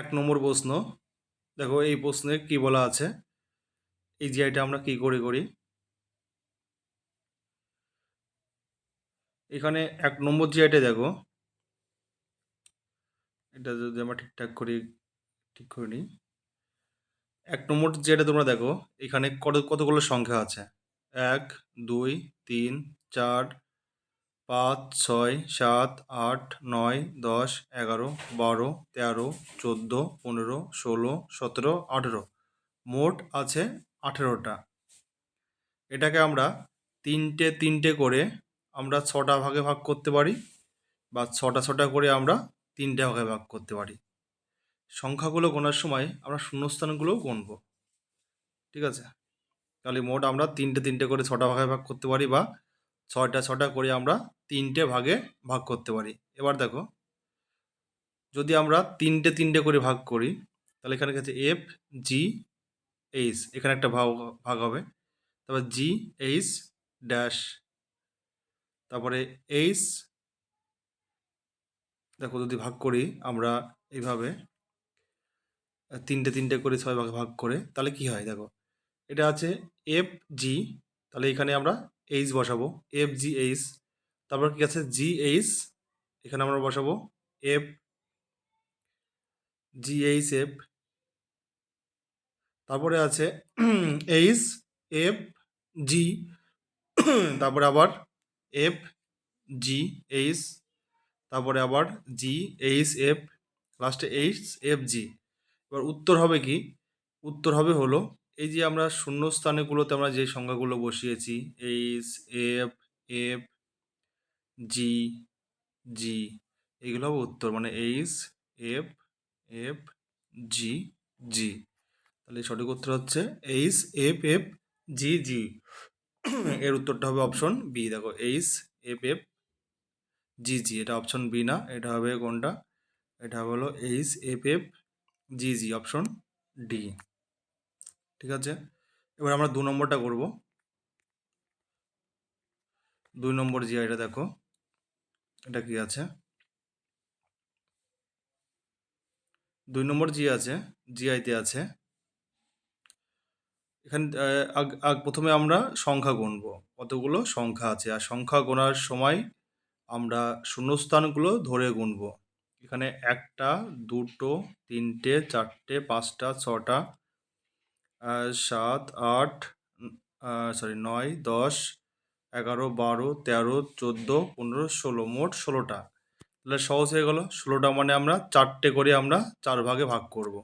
এক নম্বর প্রশ্ন। দেখো এই প্রশ্নে কি বলা আছে, এই জিআইটা আমরা কি করে করি। এখানে এক নম্বর জিআইটা দেখো, এটা যদি আমরা ঠিক করে নিই। এক নম্বর জিআইটা তোমরা দেখো, এখানে কতগুলো সংখ্যা আছে। 1, 2, 3, 4, 5, 6, 7, 8, 9, 10, 11, 12, 13, 14, 15, 16, 17, 18, মোট আছে 18টা। এটাকে আমরা তিনটে তিনটে করে আমরা 6টা ভাগে ভাগ করতে পারি, বা 6টা করে আমরা 3টে ভাগে ভাগ করতে পারি। সংখ্যাগুলো গোনার সময় আমরা শূন্যস্থানগুলোও গুনব। ঠিক আছে, তাহলে মোট আমরা তিনটে তিনটে করে 6টা ভাগে ভাগ করতে পারি, বা 6টা করে আমরা 3টে ভাগে ভাগ করতে পারি। এবার দেখো, যদি আমরা তিনটে তিনটে করে ভাগ করি, তাহলে এখানে কাছে এফ জি এইচ, এখানে একটা ভাগ ভাগ হবে। তারপর জি এইচ ড্যাশ, তারপরে এইচ। দেখো যদি ভাগ করি আমরা এইভাবে তিনটে তিনটে করে 6 ভাগে ভাগ করে, তাহলে কি হয় দেখো, এটা আছে এফ জি, তাহলে এখানে আমরা এইচ বসাবো, এফ জি এইচ। তারপর কি আছে জি এইচ, এখানে আমরা বসাবো এফ জি এইচ এফ। তারপরে আছে এইচ এফ জি, তারপরে আবার এফ জি এইচ, তারপরে আবার জি এইচ এফ, লাস্টে এইচ এফ জি। এবার উত্তর হবে কি, উত্তর হবে হলো এই যে আমরা শূন্যস্থানগুলোতে আমরা যে সংখ্যাগুলো বসিয়েছি, এইচ এফ এফ জি জি, এগুলো হবে উত্তর, মানে এইচ এফ এফ জি জি। তাহলে সঠিক উত্তর হচ্ছে এইচ এফ এফ জি জি। এর উত্তরটা হবে অপশন বি। দেখো এইচ এফ এফ জি জি, এটা অপশন বি না, এটা হবে কোনটা, এটা হলো এইচ এফ এফ জি জি, অপশন ডি। ঠিক আছে, এবার আমরা 2 নম্বরটা করব। 2 নম্বর জিআইটা দেখো, এটা কি আছে। 2 নম্বর জিআইতে আছে, এখানে প্রথমে আমরা সংখ্যা গুনবো, কতগুলো সংখ্যা আছে, আর সংখ্যা গোনার সময় আমরা শূন্যস্থানগুলো ধরে গুনবো। এখানে 1টা 2টো 3টে 4টে 5টা 6টা 7 8 9 10 11 12 13 14 15 16, মোট 16টা। তাহলে সহজ হয়ে গেল, 16টা মানে আমরা 4টে করে আমরা 4 ভাগে ভাগ করব।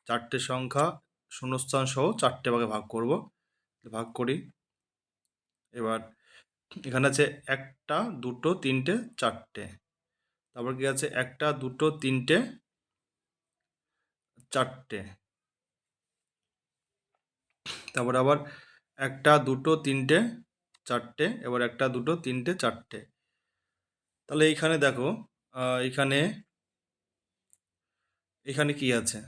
4টে সংখ্যা শূন্যস্থান সহ 4টে ভাগে ভাগ করব। ভাগ করি। এবার এখানে আছে 1টা 2টো 3টে 4টে, তারপর কি আছে 1টা 2টো 3টে 4টে, তারপর আবার 1টা 2টো 3টে 4টে, এবার 1টা 2টো 3টে 4টে। তাহলে এইখানে দেখো, এখানে এখানে কি আছে,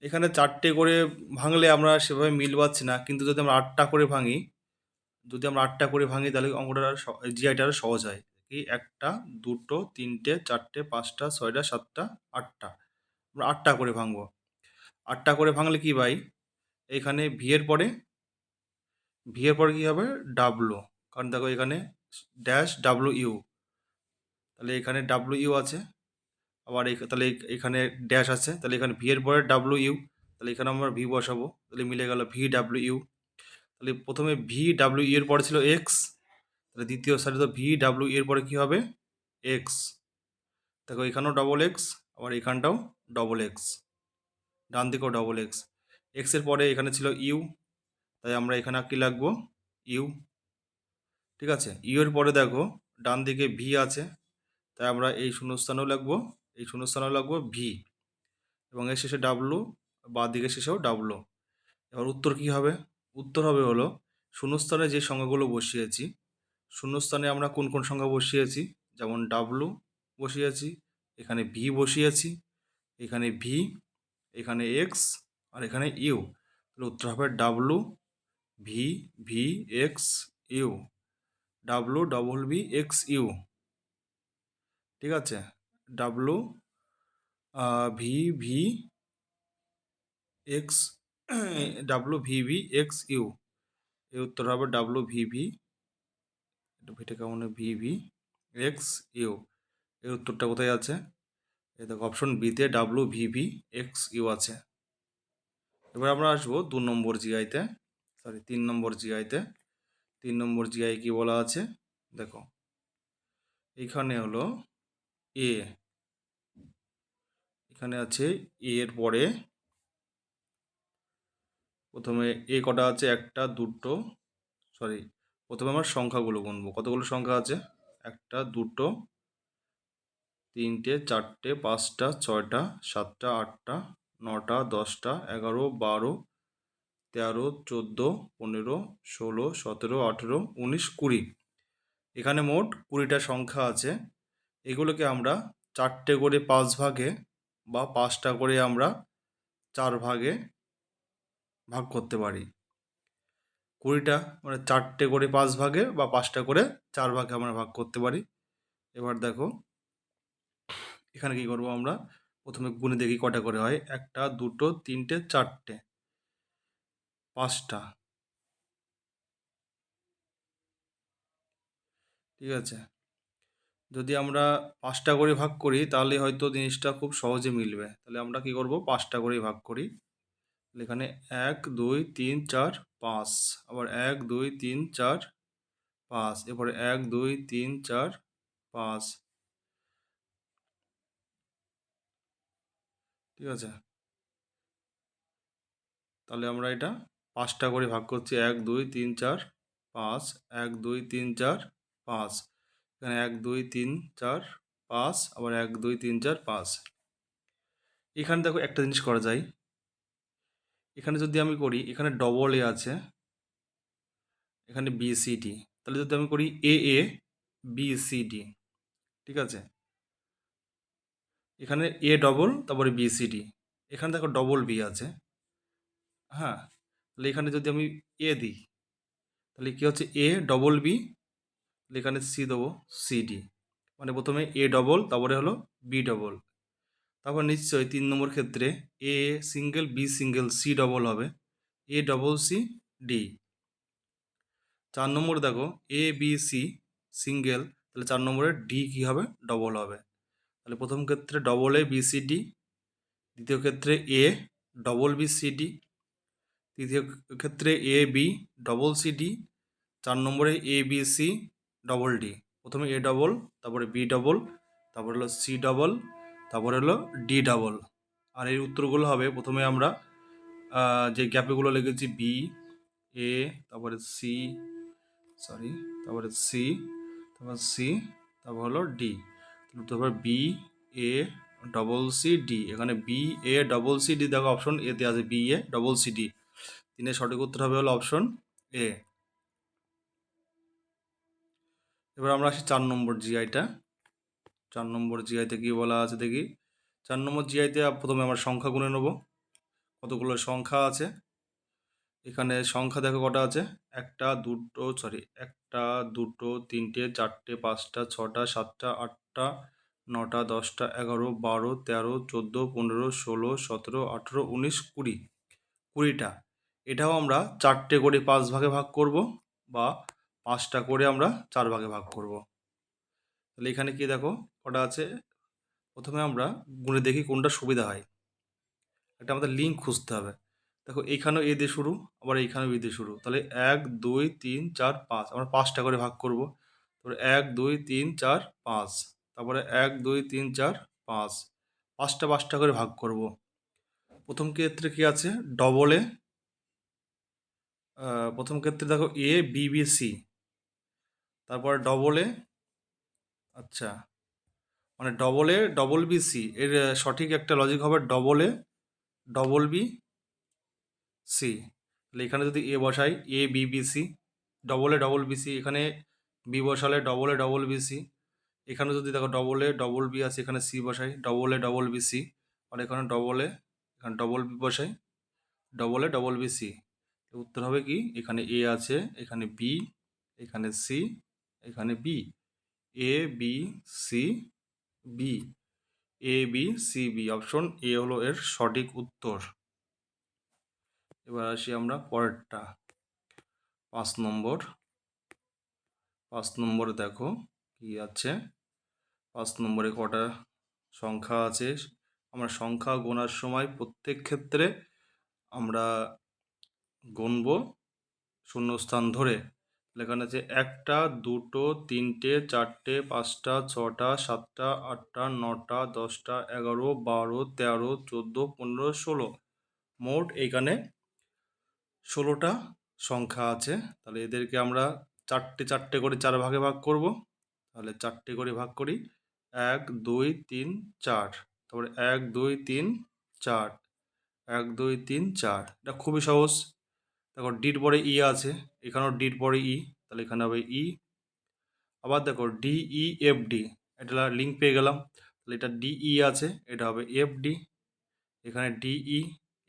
এখানে 4টে করে ভাঙলে আমরা সেভাবে মিল পাচ্ছি না, কিন্তু যদি আমরা 8টা করে ভাঙি, তাহলে অঙ্কটা জিআইটা আরও সহজ হয়। কি 1টা 2টো 3টে 4টে 5টা 6টা 7টা 8টা, আমরা 8টা করে ভাঙবো। 8টা করে ভাঙলে কি ভাই, এখানে ভি এর পরে কি হবে ডাব্লু, কারণ দেখো এখানে ড্যাশ ডাব্লু ইউ, তাহলে এখানে ডাব্লু ইউ আছে, আবার তাহলে এখানে ড্যাশ আছে, তাহলে এখানে ভি এর পরে ডাব্লু ইউ, তাহলে এখানে আমরা ভি বসাবো, তাহলে মিলে গেল ভি ডাব্লু ইউ। তাহলে প্রথমে ভি ডাব্লু ইউ এর পরে ছিল এক্স, তাহলে দ্বিতীয় সারি তো ভি ডাব্লু ইউ এর পরে কী হবে এক্স। দেখো এখানেও ডবল এক্স, আবার এখানটাও ডবল এক্স, ডান দিকেও ডবল এক্স। এক্সের পরে এখানে ছিল ইউ, তাই আমরা এখানে কী লাগবো ইউ। ঠিক আছে, ইউ এর পরে দেখো ডান দিকে ভি আছে, তাই আমরা এই শূন্যস্থানেও লাগবো, এই শূন্যস্থানেও লাগবো ভি, এবং এর শেষে ডাব্লু, বা দিকে শেষেও ডাব্লু। এবার উত্তর কি হবে, উত্তর হবে হলো শূন্যস্থানে যে সংখ্যাগুলো বসিয়েছি, শূন্যস্থানে আমরা কোন কোন সংখ্যা বসিয়েছি, যেমন ডাব্লু বসিয়েছি, এখানে ভি বসিয়েছি, এখানে ভি, এখানে এক্স, আর এখানে ইউ। তাহলে উত্তর হবে W V V X U, W double V X U. ঠিক আছে, W V V X W V V X U, এর উত্তর হবে ডাব্লু ভি ভি, ভিটা কেমন ভি ভি এক্স ইউ, এর উত্তরটা কোথায় আছে? এই দেখো অপশন বিতে W V V X U আছে। এবার আমরা আসবো 2 নম্বর জিআইতে, সরি 3 নম্বর জিআইতে। 3 নম্বর জিআই কি বলা আছে দেখো, এইখানে হলো এ, এখানে আছে এ এর পরে প্রথমে এ কটা আছে, একটা দুটো, সরি প্রথমে আমার সংখ্যাগুলো গুনবো, কতগুলো সংখ্যা আছে, একটা দুটো তিনটে চারটে পাঁচটা ছয়টা সাতটা আটটা নটা দশটা 11 12 13 14 15 16 17 18 19 20, এখানে মোট 20টা সংখ্যা আছে। এগুলোকে আমরা 4টে করে 5 ভাগে বা 5টা করে আমরা 4 ভাগে ভাগ করতে পারি। 20টা মানে 4টে করে 5 ভাগে বা 5টা করে 4 ভাগে আমরা ভাগ করতে পারি। এবার দেখো এখানে কি করব, আমরা প্রথমে গুণে দেখি কটা করে হয়, একটা দুটো তিনটে চারটে পাঁচটা, ঠিক আছে। যদি আমরা 5টা করে ভাগ করি তাহলে হয়তো জিনিসটা খুব সহজে মিলবে, তাহলে আমরা কি করব 5টা করে ভাগ করি। এখানে 1 2 3 4 5, আবার 1 2 3 4 5, এরপরে 1 2 3 4 5, ঠিক আছে। তাহলে আমরা এটা 5টা করে ভাগ করছি, 1 2 3 4 5, 1 2 3 4 5, এখানে 1 2 3 4 5, আবার 1 2 3 4 5। এখানে দেখো একটা জিনিস করা যায়, এখানে যদি আমি করি এখানে ডবল এ আছে, এখানে বি সি ডি, তাহলে যদি আমি করি এ এ বি সি ডি, ঠিক আছে। এখানে এ ডবল তারপরে বি সি ডি, এখানে দেখো ডবল বি আছে, হ্যাঁ। তাহলে এখানে যদি আমি এ দিই তাহলে কি হচ্ছে এ ডবল বি, এখানে সি দেবো সি ডি, মানে প্রথমে এ ডবল তারপরে হলো বি ডবল, তারপর নিশ্চয়ই 3 নম্বর ক্ষেত্রে A single B single C double হবে, এ ডবল সি ডি। 4 নম্বরে দেখো এ বি সি সিঙ্গেল, তাহলে 4 নম্বরে ডি কী হবে ডবল হবে, তাহলে প্রথম ক্ষেত্রে double A B C D, দ্বিতীয় ক্ষেত্রে A double B C D, তৃতীয় ক্ষেত্রে A B double C D, 4 নম্বরে A B C double D, প্রথমে এ ডবল তারপরে বি ডবল তারপরে হলো সি ডবল তারপরে হলো ডি ডবল। আর এর উত্তরগুলো হবে প্রথমে আমরা যে গ্যাপেগুলো লিখেছি বি এ তারপরে সি, সরি তারপরে সি, তারপর সি, তারপর হলো ডি, তারপর B A double C D, এখানে B A double C D দেখো অপশন এতে আছে B A double C D, 3-এর সঠিক উত্তর হবে হলো অপশন এ। এবার আমরা আসি 4 নম্বর জিআইটা। 4 নম্বর জিআইতে কি বলা আছে দেখি, 4 নম্বর জিআইতে প্রথমে আমরা সংখ্যা গুনে নেব, কতগুলো সংখ্যা আছে। এখানে সংখ্যা দেখো কটা আছে, একটা দুটো সরি একটা দুটো তিনটে চারটে পাঁচটা ছটা সাতটা আটটা নটা দশটা 11 12 13 14 15 16 17 18 19 20, 20টা। এটাও আমরা 4টে করে 5 ভাগে ভাগ করব বা 5টা করে আমরা 4 ভাগে ভাগ করব। তাহলে এখানে কি দেখো কটা আছে, প্রথমে আমরা গুনে দেখি কোনটা সুবিধা হয়, একটা আমাদের লিঙ্ক খুঁজতে হবে। দেখো এইখানেও এ দিয়ে শুরু, আবার এইখানেও এ দিয়ে শুরু, তাহলে 1 2 3 4 5 আমরা 5টা করে ভাগ করব, তারপরে 1 2 3 4 5, তারপরে 1 2 3 4 5, 5টা করে ভাগ করব। প্রথম ক্ষেত্রে কি আছে ডবলে, প্রথম ক্ষেত্রে দেখো এ বি বি সি, তারপরে ডবলে, আচ্ছা মানে ডবলে ডবল বি সি, এর সঠিক একটা লজিক হবে ডবলে ডবল বি সি, তাহলে এখানে যদি এ বসাই এ বি বি সি, ডবলে ডবল বি সি, এখানে বি বসালে ডবলে ডবল বি সি, এখানে যদি দেখো ডবলে ডবল বি আছে এখানে সি বসাই ডবলে ডবল বি সি, আর এখানে ডবলে এখানে ডবল বি বসাই ডবলে ডবল বি সি, উত্তর হবে কি এখানে এ আছে এখানে বি এখানে সি এখানে B, A B C B, A B C B, option A হলো এর সঠিক উত্তর। এবার আসি আমরা পরেরটা 5 নম্বর। 5 নম্বরে দেখো কি আছে। 5 নম্বরে কটা সংখ্যা আছে। আমরা সংখ্যা গোনার সময় প্রত্যেক ক্ষেত্রে আমরা গুনব শূন্যস্থান ধরে। এখানে আছে 1টা 2টো 3টে 4টে 5টা 6টা 7টা 8টা 9টা 10টা 11 12 13 14 15 16, মোট এইখানে 16টা সংখ্যা আছে। তাহলে এদেরকে আমরা চারটে চারটে করে 4 ভাগে ভাগ করব। তাহলে 4টে করে ভাগ করি, 1 2 3 4, তারপরে 1 2 3 4, 1 2 3 4। এটা খুবই সহজ। দেখো ডির পরে ই আছে, এখানেও ডির পরে ই, তাহলে এখানে হবে ই। আবার দেখো ডি ই এফ ডি, এটা লিঙ্ক পেয়ে গেলাম। তাহলে এটা ডিই আছে, এটা হবে এফ ডি। এখানে ডিই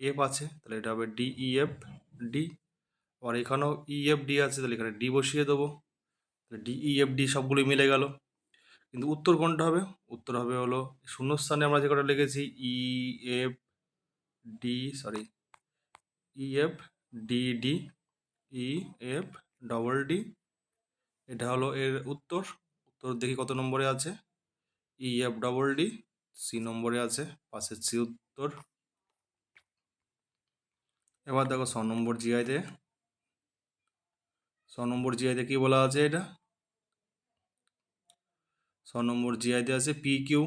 এফ আছে, তাহলে এটা হবে ডিই এফ ডি। আবার এখানেও ই এফ ডি আছে, তাহলে এখানে ডি বসিয়ে দেবো। ডিই এফ ডি সবগুলোই মিলে গেল। কিন্তু উত্তর কোনটা হবে? উত্তর হবে হলো শূন্যস্থানে আমরা যে কটা লিখেছি E F D, sorry E F D D, E F double D, এটা হলো এর উত্তর। উত্তর দেখি কত নম্বরে আছে। E F double D C নম্বরে আছে, পাশের সি উত্তর। এবার দেখো 6 নম্বর জিআইতে। 6 নম্বর জিআইতে কি বলা আছে? এটা 6 নম্বর জিআইতে আছে পি কিউ।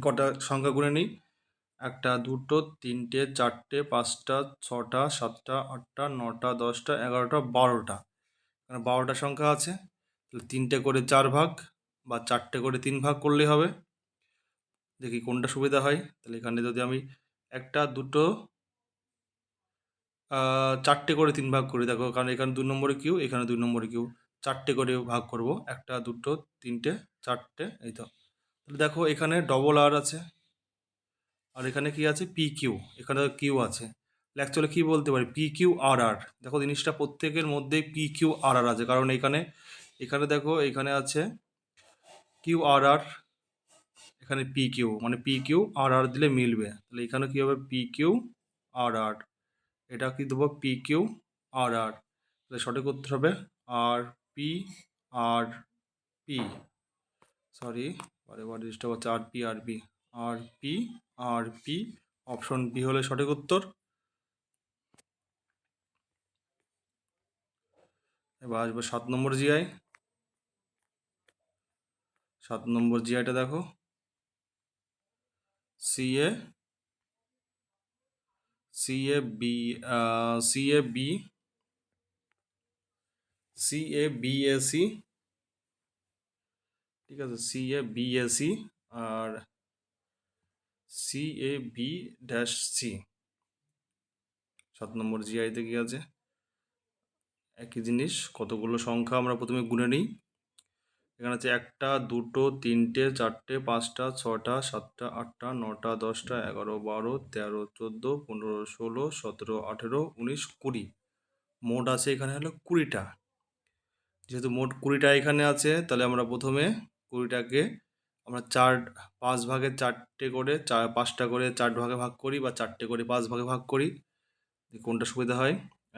কটা সংখ্যা গুনে নিই। 1টা 2টো 3টে 4টে 5টা 6টা 7টা 8টা 9টা 10টা 11টা 12টা। এখানে 12টা সংখ্যা আছে। তাহলে 3টে করে 4 ভাগ বা 4টে করে 3 ভাগ করলেই হবে। দেখি কোনটা সুবিধা হয়। তাহলে এখানে যদি আমি 1টা 2টো 4টে করে 3 ভাগ করি, দেখো কারণ এখানে 2 নম্বরে কিউ, এখানে 2 নম্বরে কিউ, 4টে করে ভাগ করব। 1টা 2টো 3টে 4টে, এই তো। তাহলে দেখো এখানে ডবল আর আছে, আর এখানে কি আছে? পি কিউ, এখানে কিউ আছে। অ্যাকচুয়ালি কি বলতে পারি? পি কিউ আর আর। দেখো জিনিসটা প্রত্যেকের মধ্যেই পি কিউ আর আর আছে, কারণ এখানে এখানে দেখো এখানে আছে কিউ আর আর, এখানে পি কিউ, মানে পি কিউ আর আর দিলে মিলবে। তাহলে এখানে কি হবে? পি কিউ আর আর। এটা কি দেবো? পি কিউ আর আর। তাহলে সঠিক উত্তর হবে আর পি, আর পি, সরি বারে বারে ডিস্টার্ব হচ্ছে, আর পি আর পি, আর P R P, option B হলে সঠিক উত্তর। এবার আসবে 7 নম্বর জিআই। 7 নম্বর জিআইটা দেখো C A, C A B, C A B, C A B A C, ঠিক আছে, C A B A C আর C A B dash C. 7 নম্বর জিআইতে কি আছে? একই জিনিস, কতগুলো সংখ্যা আমরা প্রথমে গুনে নিই। এখানে আছে 1টা 2টো 3টে 4টে 5টা 6টা 7টা 8টা 9টা 10টা 11 12 13 14 15 16 17 18 19 20, মোট আছে এখানে হলো 20টা। যেহেতু মোট 20টা এখানে আছে, তাহলে আমরা প্রথমে 20টাকে আমরা 5 ভাগে 4টে করে 5টা করে 4 ভাগে ভাগ করি, বা 4টে করে 5 ভাগে ভাগ করি। কোনটা সুবিধা হয়?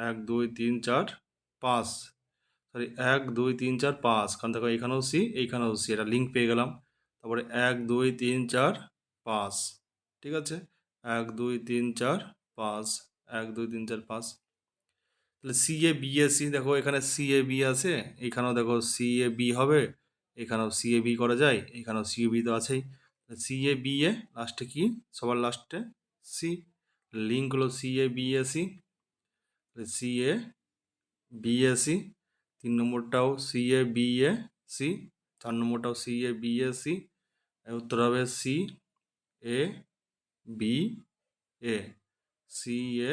1 2 3 4 5, সরি 1 2 3 4 5, কারণ দেখো এখানেও সি এইখানেও সি, এটা লিঙ্ক পেয়ে গেলাম। তারপরে 1 2 3 4 5, ঠিক আছে, 1 2 3 4 5, 1 2 3 4 5। তাহলে C A B A C, দেখো এখানে সি এ বি আছে, এখানেও দেখো সি এ বি হবে, এখানেও সি এ বি করা যায়, এখানেও সি এ বি তো আছেই। সি এ বি এ লাস্টে কি? সবার লাস্টে সি, লিঙ্ক হলো C A B A C, C A B A C. 3 নম্বরটাও C A B A C, 4 নম্বরটাও C A B A C. উত্তর হবে C A B A, C A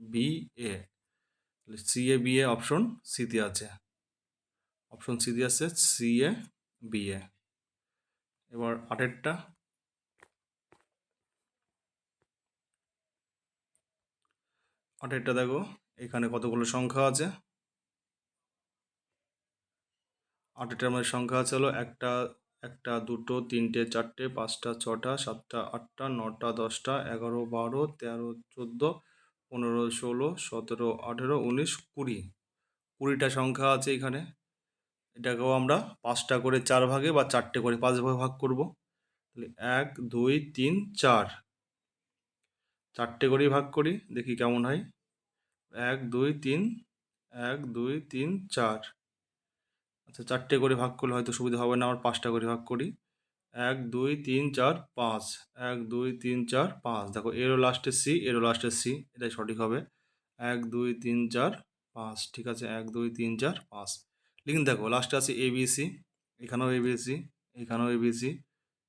B A. C A B A option সিতে আছে, option সিতে আছে C A B এ। এবার 8এরটা। 8এরটা দেখো এখানে কতগুলো সংখ্যা আছে। 8এরটার মধ্যে সংখ্যা আছে হলো 1টা একটা, দুটো, তিনটে, চারটে, পাঁচটা, ছটা, সাতটা, আটটা, নটা, দশটা, 11, 12, 13, 14, 15, 16, 17, 18, 19, 20। 20টা সংখ্যা আছে এখানে। এটাকেও আমরা 5টা করে 4 ভাগে বা 4টে করে 5 ভাগে ভাগ করব। তাহলে 1, 2, 3, 4। 4টে করেই ভাগ করি, দেখি কেমন হয়। 1, 2, 3, 1, 2, 3, 4। আচ্ছা, 4টে করে ভাগ করলে হয়তো সুবিধা হবে না, আমার 5টা করে ভাগ করি। 1, 2, 3, 4, 5। 1, 2, 3, 4, 5। দেখো, এরও লাস্টে সি, এরও লাস্টে সি, এটাই সঠিক হবে। 1, 2, 3, 4, 5। ঠিক আছে, 1, 2, 3, 4, 5 লিখুন। দেখো, লাস্টে আছে ABC, এখানেও ABC, এখানেও ABC,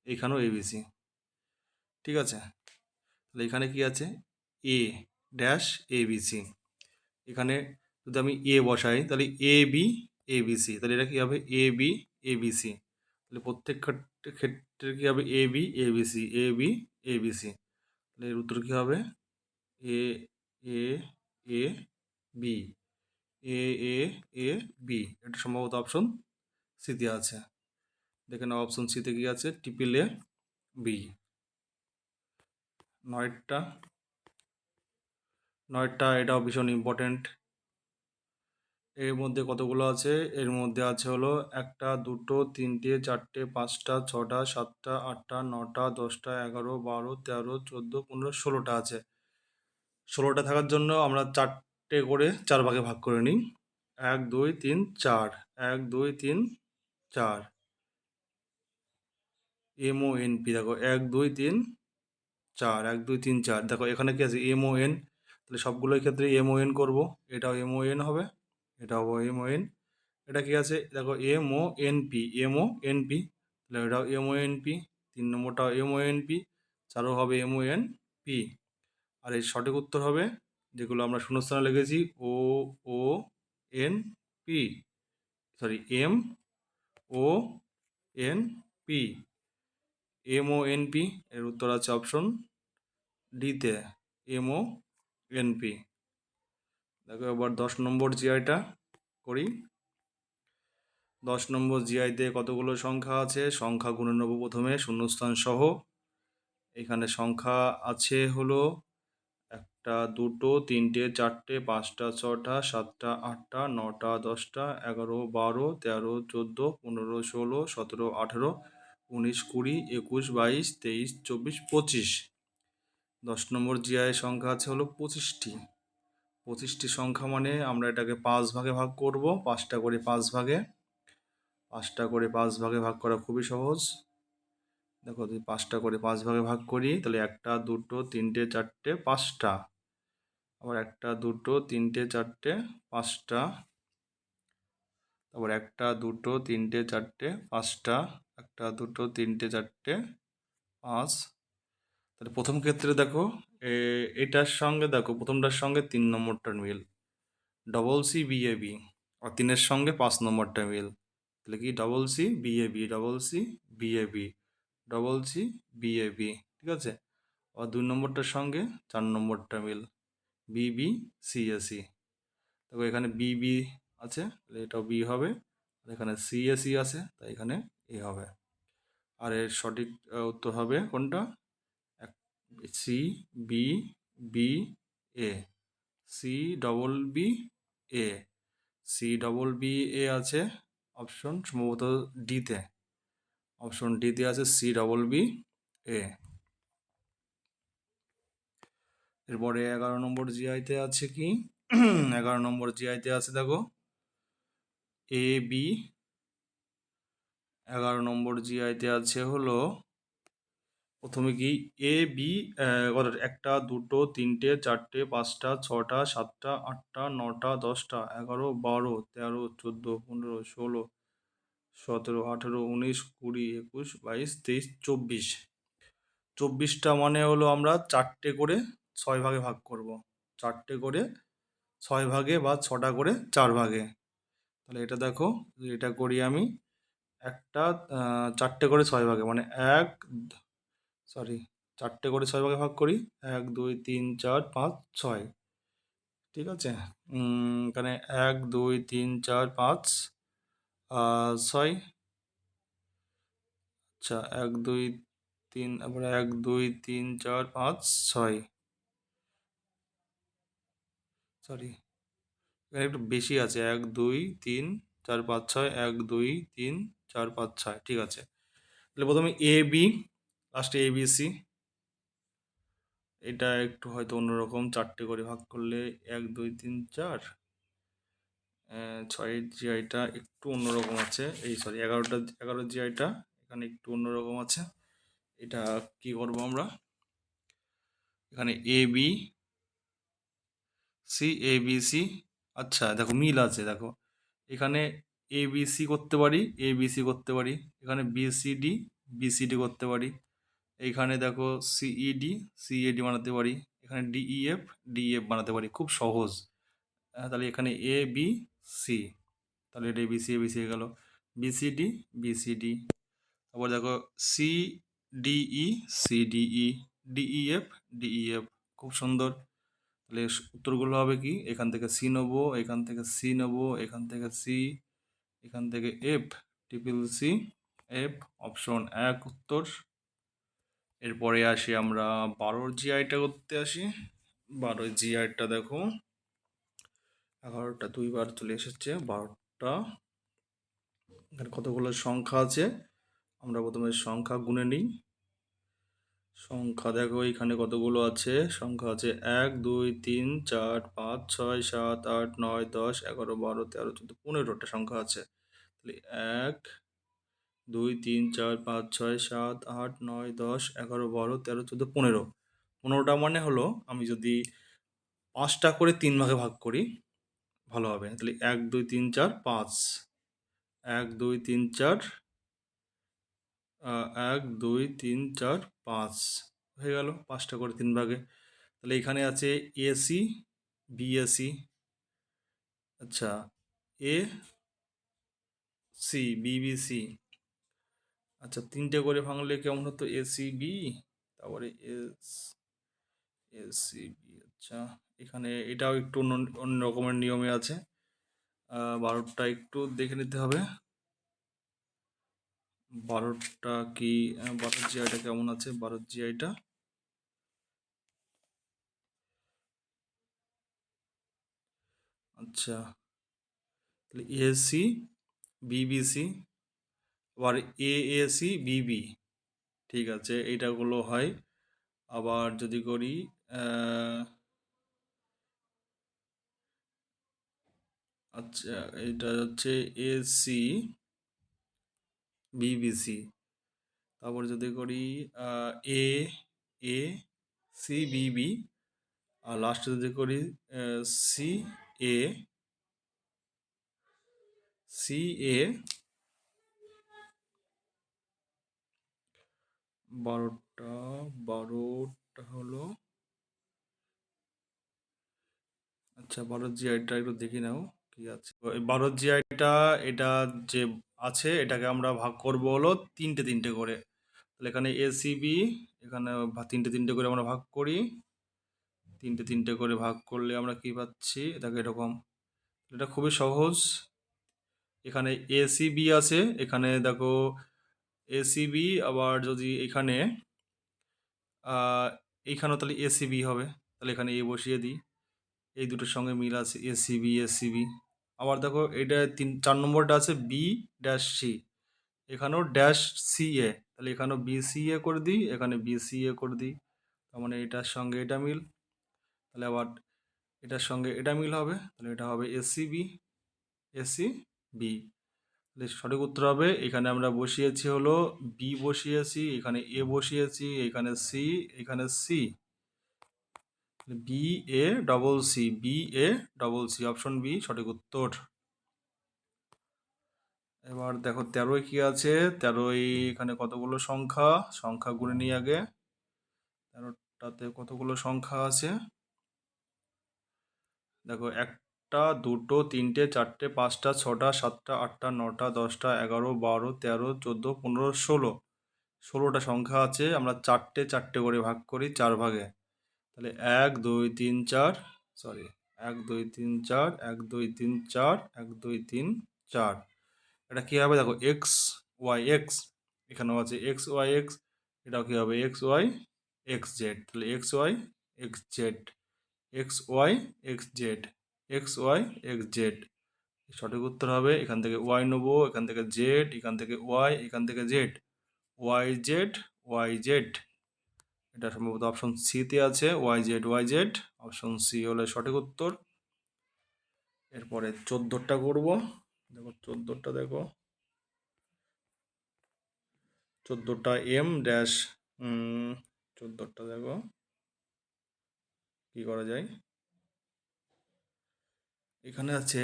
এখানেও ABC। ঠিক আছে, তাহলে এখানে কি আছে? A dash ABC। এখানে যদি আমি এ বসাই তাহলে AB, ABC, তাহলে এটা কি হবে? AB, ABC। তাহলে প্রত্যেক ক্ষেত্রে কি হবে? AB, ABC। তাহলে এর উত্তর কি হবে? এ এ এ B, A A A B. এটা সম্ভবত অপশন সিতে আছে। দেখে নাও, অপশন সিতে কি আছে? BBB। নয়টা, এটাও ভীষণ ইম্পর্টেন্ট। এর মধ্যে কতগুলো আছে? এর মধ্যে আছে হলো 1টা, 2টো, 3টে, 4টে, 5টা, 6টা, 7টা, 8টা, 9টা, 10টা, 11, 12, 13, 14, 15, 16টা আছে। 16টা থাকার জন্য আমরা 4টে করে 4 ভাগে ভাগ করে নিই। 1, 2, 3, 4। 1, 2, 3, 4। MONP, দেখো 1, 2, 3, 4। 1, 2, 3, 4। দেখো এখানে কি আছে? MON। তাহলে সবগুলোর ক্ষেত্রে MON করব। এটাও MON হবে, এটাও MON। এটা কি আছে? দেখো MONP, MONP। তাহলে এটাও MONP। 3 নম্বরটাও MONP, 4ও হবে MONP। আর এর সঠিক উত্তর হবে, যেগুলো আমরা শূন্যস্থানে লিখেছি, OONP, সরি, MONP, MONP। এর উত্তর আছে অপশন ডিতে, MONP। দেখো এবার 10 নম্বর জিআইটা করি। 10 নম্বর জিআইতে কতগুলো সংখ্যা আছে? সংখ্যা গুণে নেব প্রথমে, শূন্যস্থান সহ। এখানে সংখ্যা আছে হলো 1টা, 2টো, 3টে, 4টে, 5টা, 6টা, 7টা, 8টা, 9টা, 10টা, 11, 12, 13, 14, 15, 16, 17, 18, 19, 20, 21, 22, 23, 24, 25। 10 নম্বর জিআই সংখ্যা আছে হলো 25টি। 25টি সংখ্যা মানে আমরা এটাকে 5 ভাগে ভাগ করব। 5টা করে 5 ভাগে, 5টা করে 5 ভাগে ভাগ করা খুবই সহজ। দেখো, যদি 5টা করে 5 ভাগে ভাগ করি তাহলে 1টা, 2টো, 3টে, 4টে, 5টা। আবার 1টা, 2টো, 3টে, 4টে, 5টা। তারপর 1টা, 2টো, 3টে, 4টে, 5টা। 1টা, 2টো, 3টে, 4টে, 5। তাহলে প্রথম ক্ষেত্রে দেখো, এটার সঙ্গে দেখো, প্রথমটার সঙ্গে 3 নম্বরটার মিল, CCBAB। আর 3-এর সঙ্গে 5 নম্বরটা মিল, তাহলে কি CCBAB, CCBAB, CCBAB। ঠিক আছে, আর 2 নম্বরটার সঙ্গে 4 নম্বরটা মিল, BBCAC। দেখো এখানে BB আছে, তাহলে এটাও B হবে। আর এখানে CAC আছে, তাই এখানে A হবে। আর এর সঠিক উত্তর হবে কোনটা? CBBA, CBBA, CBBA আছে অপশন সম্ভবত ডিতে। অপশন ডিতে আছে CBBA। এরপরে 11 নম্বর জিআইতে আছে কি? 11 নম্বর জিআইতে আছে, দেখো AB। 11 নম্বর জিআইতে আছে হলো প্রথমে কি AB, কত? 1টা, 2টো, 3টে, 4টে, 5টা, 6টা, 7টা, 8টা, 9টা, 10টা, 11, 12, 13, 14, 15, 16, 17, 18, 19, 20, 21, 22, 23, 24। 24টা মানে হলো আমরা 4টে করে 6 ভাগে ভাগ করব। 4টে করে 6 ভাগে বা 6টা করে 4 ভাগে। তাহলে এটা দেখো, এটা করি আমি। 4টে করে 6 ভাগে মানে 4টে করে 6 ভাগে ভাগ করি। 1, 2, 3, 4, 5, 6। ঠিক আছে, এখানে 1, 2, 3, 4, 5, 6। আচ্ছা 1 2 3 তারপরে 1 2 3 4 5 6 সরি এখানে একটু বেশি আছে 1 2 3 4 5 6 1 2 3 4 5 6 ঠিক আছে। তাহলে প্রথমে এ বি, লাস্টে এ বি সি। এটা একটু হয়তো অন্যরকম, 4টে করে ভাগ করলে 1 2 3 4 6এর জিআইটা একটু অন্যরকম আছে, এই সরি 11 জিআইটা এখানে একটু অন্যরকম আছে। এটা কি করব আমরা, এখানে এ B C, A B C. আচ্ছা দেখো মিল আছে, দেখো এখানে এ বি সি করতে পারি, এ বি সি করতে পারি, এখানে B C D, B C D করতে পারি, এইখানে দেখো সিইডি, সিএডি বানাতে পারি, এখানে ডিইএফ, ডিএফ বানাতে পারি, খুব সহজ। তাহলে এখানে এ বি সি, তাহলে এটা এবিসি এবিসি হয়ে গেল, বিসিডি বিসিডি। তারপর দেখো C DE, CDE, DEF DEF, খুব সুন্দর। তাহলে উত্তরগুলো হবে কি, এখান থেকে সি নেবো, এখান থেকে সি নেবো, এখান থেকে সি, এখান থেকে F, triple C F, option 1 উত্তর। এরপরে আসি আমরা 12 জিআইটা করতে আসি। 12 জিআইটা দেখো 11টা দুইবার চলে এসেছে, 12টা। এখানে কতগুলো সংখ্যা আছে, আমরা প্রথমে সংখ্যা গুনে নিই। সংখ্যা দেখো এখানে কতগুলো আছে, সংখ্যা আছে 1 2 3 4 5 6 7 8 9 10 11 12 13 14 15টা সংখ্যা আছে। তাহলে 1 2 3 4 5 6 7 8 9 10 11 12 13 14 15। 15টা মানে হলো, আমি যদি 5টা করে 3 ভাগে ভাগ করি ভালো হবে। তাহলে 1 2 3 4 5, 1 2 3 4, 1 2 3 4 5 হয়ে গেল 5টা করে 3 ভাগে। তাহলে এখানে আছে এসি, বিএসি, আচ্ছা এ সি, বিবিসি। আচ্ছা 3টে করে ভাঙলে কেমন হতো, এসি বি, তারপরে এসি বি। আচ্ছা এখানে এটাও একটু অন্য অন্য রকমের নিয়মে আছে। 12টা একটু দেখে নিতে হবে, 12টা কি, 12 জিআইটা কেমন আছে, 12 জিআইটা। আচ্ছা তাহলে এসি বিবিসি, আবার এএসি বিবি, ঠিক আছে এইটাগুলো হয়। আবার যদি করি আচ্ছা এটা হচ্ছে এসি বিবিসি, তারপর যদি করি এ এ সি বিবি, আর লাস্টে যদি করি সি এ সি এ। 12টা, 12টা হলো, আচ্ছা 12 জিআইটা একটু দেখে নাও কি আছে। এই 12 জিআইটা এটা যে আছে এটাকে আমরা ভাগ করব হলো 3টে 3টে করে। তাহলে এখানে এসিবি, এখানে 3টে 3টে করে আমরা ভাগ করি, 3টে 3টে করে ভাগ করলে আমরা কি পাচ্ছি, দেখো এরকম। এটা খুবই সহজ। এখানে এসিবি আছে, এখানে দেখো এসিবি, আবার যদি এখানে এইখানেও তাহলে এসিবি হবে, তাহলে এখানে এ বসিয়ে দিই, এই দুটোর সঙ্গে মিল আছে এসিবি এসিবি। আবার দেখো এটা 4 নম্বরটা আছে বি ড্যাশ সি, এখানেও ড্যাশ সি এ, তাহলে এখানেও বি সি এ করে দিই, এখানে বি সি এ করে দিই, তার মানে এটার সঙ্গে এটা মিল। তাহলে আবার এটার সঙ্গে এটা মিল হবে, তাহলে এটা হবে এসিবি এসিবি। তাহলে সঠিক উত্তর হবে, এখানে আমরা বসিয়েছি হলো বি বসিয়েছি, এখানে এ বসিয়েছি, এখানে সি, এখানে C, B A double C, B A double C, option B সঠিক উত্তর। এবার দেখো 13 কি আছে, 13 এখানে কতগুলো সংখ্যা, সংখ্যা গুনে নিই আগে। 13টাতে কতগুলো সংখ্যা আছে, দেখো 1টা 2টো 3টে 4টে 5টা 6টা 7টা 8টা 9টা 10টা 11 12 13 14 15 16, 16টা সংখ্যা আছে। আমরা 4টে 4টে করে ভাগ করি 4 ভাগে, তাহলে 1 2 3 4, সরি 1 2 3 4, 1 2 3 4, 1 2 3 4। এটা কী হবে দেখো এক্স ওয়াই, এক্স এখানেও আছে এক্স ওয়াই এক্স, এটাও কী হবে এক্স ওয়াই এক্স জেড, তাহলে X Y X Z, X Y X Z, X Y X Z. সঠিক উত্তর হবে এখান থেকে ওয়াই নেবো, এখান থেকে জেড, এখান থেকে ওয়াই, এখান থেকে Z, Y Z Y Z. এটা সম্ভবত অপশন সিতে আছে, ওয়াই জেড, অপশন সি হলে সঠিক উত্তর। এরপরে 14টা করব, দেখো 14টা দেখো, 14টা এম ড্যাশ 14টা দেখো কি করা যায়। এখানে আছে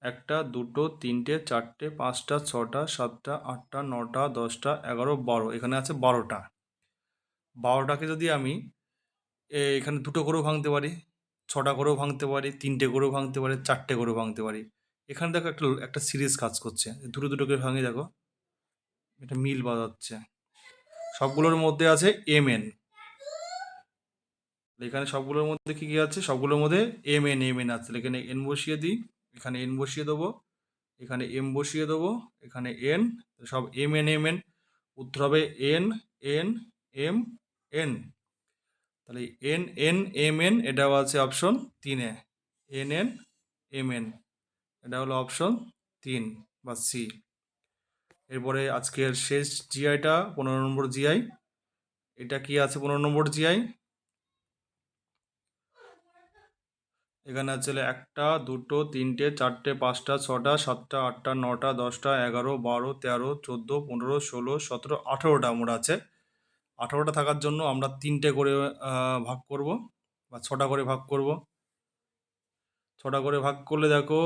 1টা 2টো 3টে 4টে 5টা 6টা 7টা 8টা 9টা 10টা 11 12, এখানে আছে 12টা। 12টাকে যদি আমি এখানে 2টো করেও ভাঙতে পারি, 6টা করেও ভাঙতে পারি, 3টে করেও ভাঙতে পারি, 4টে করেও ভাঙতে পারি। এখানে দেখো একটা একটা সিরিজ কাজ করছে, দুটো দুটো করে ভাঙি, দেখো এটা মিল বাজাচ্ছে। সবগুলোর মধ্যে আছে এম এন, এখানে সবগুলোর মধ্যে কি কি আছে, সবগুলোর মধ্যে এম এন আছে। এখানে এন বসিয়ে দিই, এখানে এন বসিয়ে দেবো, এখানে এম বসিয়ে দেবো, এখানে এন, সব এম এন। উত্তর হবে এন এন এম এন। তাহলে এন এন এম এন এটাও আছে অপশন 3-এ, এন এন এম এন, এটা হলো অপশন 3 বা সি। এরপরে আজকের শেষ জিআইটা 15 নম্বর জিআই। এটা কি আছে 15 নম্বর জিআই? এখানে আছে 1টা 2টো 3টে 4টে 5টা 6টা 7টা 8টা 9টা 10টা 11 12 13 14 15 16 17 18টা মোট আছে। 18টা থাকার জন্য আমরা 3টে করে ভাগ করব বা 6টা করে ভাগ করব। 6টা করে ভাগ করলে দেখো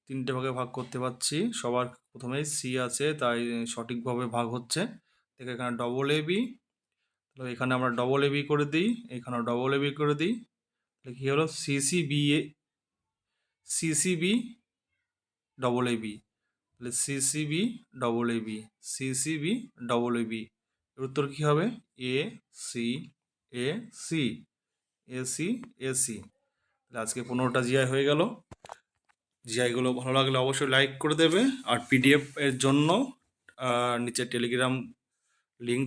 3টে ভাগে ভাগ করতে পারছি। সবার প্রথমেই সি আছে, তাই সঠিকভাবে ভাগ হচ্ছে। দেখো এখানে ডবল এ বি, তাহলে এখানে আমরা ডবল এ বি করে দিই, এখানেও ডবল এ বি করে দিই, তাহলে কী হলো সিসিবি ডবল এ বি, তাহলে CCB double A B, CCB double A B. এর উত্তর কী হবে A C A C A C A C. তাহলে আজকে 15টা জিআই হয়ে গেল। জিআইগুলো ভালো লাগলে অবশ্যই লাইক করে দেবে। আর পিডিএফ এর জন্য নিচে টেলিগ্রাম লিঙ্ক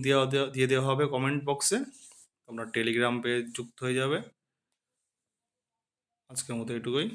দিয়ে দেওয়া হবে কমেন্ট বক্সে, তোমরা টেলিগ্রাম পেজ যুক্ত হয়ে যাবে। আজকের মতো এটুকুই।